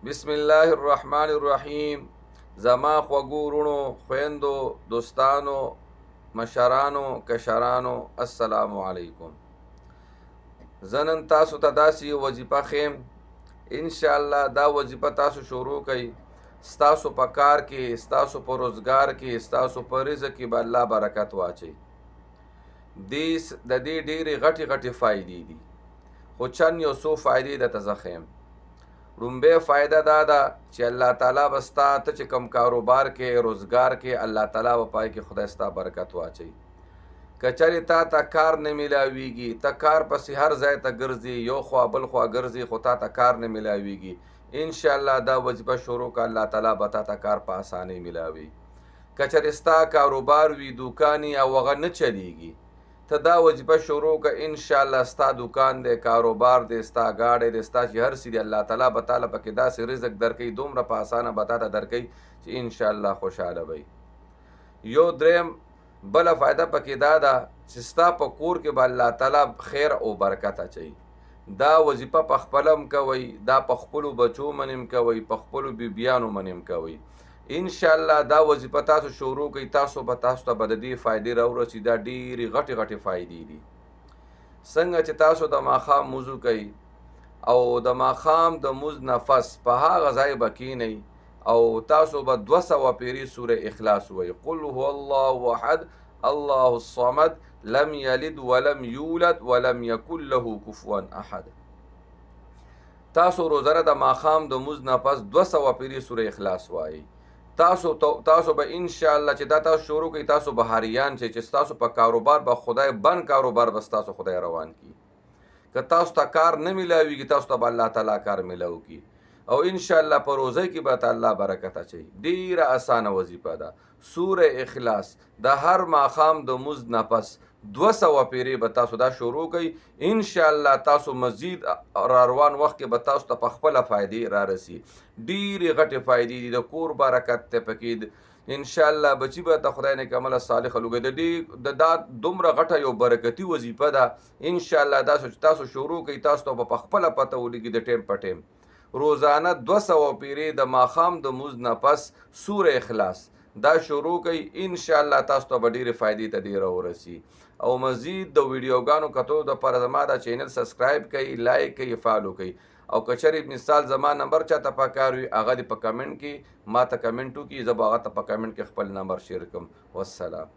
بسم الله الرحمن الرحیم. زما خوږو وروڼو، خویندو، دوستانو، مشرانو، کشرانو، السلام علیکم. زه نن تاسو ته داسې وظیفه ښیم، انشاءالله دا وظیفه تاسو شروع کوئ. ستاسو په کار کې، ستاسو په روزګار کې، ستاسو په رزق کې به الله برکت واچوي. د دې ډېرې غټې فایدې دي، خو چند یو څو فایدې درته زه ښیم. لومبۍ فایده دا ده چې الله تعالی به ستا ته چې کوم کاروبار کې، روزګار کې، الله تعالی به پای کې خدای ستا برکت واچوي. که چېرې تا ته کار نه میلاویږي، ته کار پسې هر ځای ته ګرځې، یو خوا بل خوا ګرځې، خو تا ته کار نه میلاویږي، انشاءالله دا وظیفه شروع کړه، الله تعالی به تا ته کار په اسانۍ میلاوي. که چېرې ستا کاروبار وي، دوکان او هغه نه چلیږي، ته دا وظیفه شروع کړه، انشاءالله ستا دوکان دی، کاروبار دی، ستا ګاډی دی، ستا چې هر څه دی، الله تعالی به تاله پکې داسې رزق درکوي، دومره په اسانه به تا ته درکوي چې انشاءالله خوشحاله وي. یو دریم بله فایده پکې دا ده چې ستا په کور کې به الله تعالی خیر او برکت اچوي. دا وظیفه په خپله هم کوئ، دا په خپلو بچو منې هم کوئ، په خپلو بیبیانو منې هم کوئ. انشاءالله دا وظیفه تاسو شروع کوئ، تاسو ته به د دې فایدې راورسي. دا ډېرې غټې فایدې دي. څنګه چې تاسو د ماښام موضوع کوئ او د ماښام د مونځ نه پس په هغه ځای به کښېنئ او تاسو به 200 پیرې سوره اخلاص ووایئ. قل هو الله احد الله الصمد لم یلد ولم یولد ولم یکن له کفوا احد. تاسو روزانه د ماښام د مونځ نه پس 200 پیرې سوره اخلاص وایئ. تاسو به انشاءالله چې دا تاسو شروع کوئ، تاسو به حریان شئ چې ستاسو په کاروبار به خدای بند کاروبار به ستاسو خدای روان کړي. که تاسو ته کار نه میلاویږي، تاسو ته به الله تعالی کار میلاو کړي او انشاءالله په روزۍ کې به الله برکت اچوي. ډېره اسانه وظیفه ده. سوره اخلاص د هر ماښام د مونځ نه پس 200 پیرې به تاسو دا شروع کوئ، انشاءالله تاسو مزید را روان وخت کې به تاسو ته په خپله فایدې را رسي. ډېرې غټې فایدې دي. د کور برکت دی پکې، انشاءالله بچي به ته خدای نیک عمله صالحه لوګي. دا دومره غټه یو برکتي وظیفه ده. انشاءالله دا تاسو شروع کوئ، تاسو ته به په خپله پته ولګي د ټیم په ټیم. روزانه 200 پیرې د ماښام د مونځ نه پس سوره اخلاص دا شروع کوئ، انشاءالله تاسو ته به ډېرې فایدې ته ډېره ورسي. او مزید د ویډیوګانو کتو دپاره زما دا چینل سبسکرایب کړئ، لایک کړئ، فالو کړئ. او که چېرې مثال زما نمبر چاته پکار وي، هغه دې په کمنټ کې ما ته کمنټ وکړي، زه به هغه ته په کمنټ کې خپل نمبر شیر کړم. والسلام.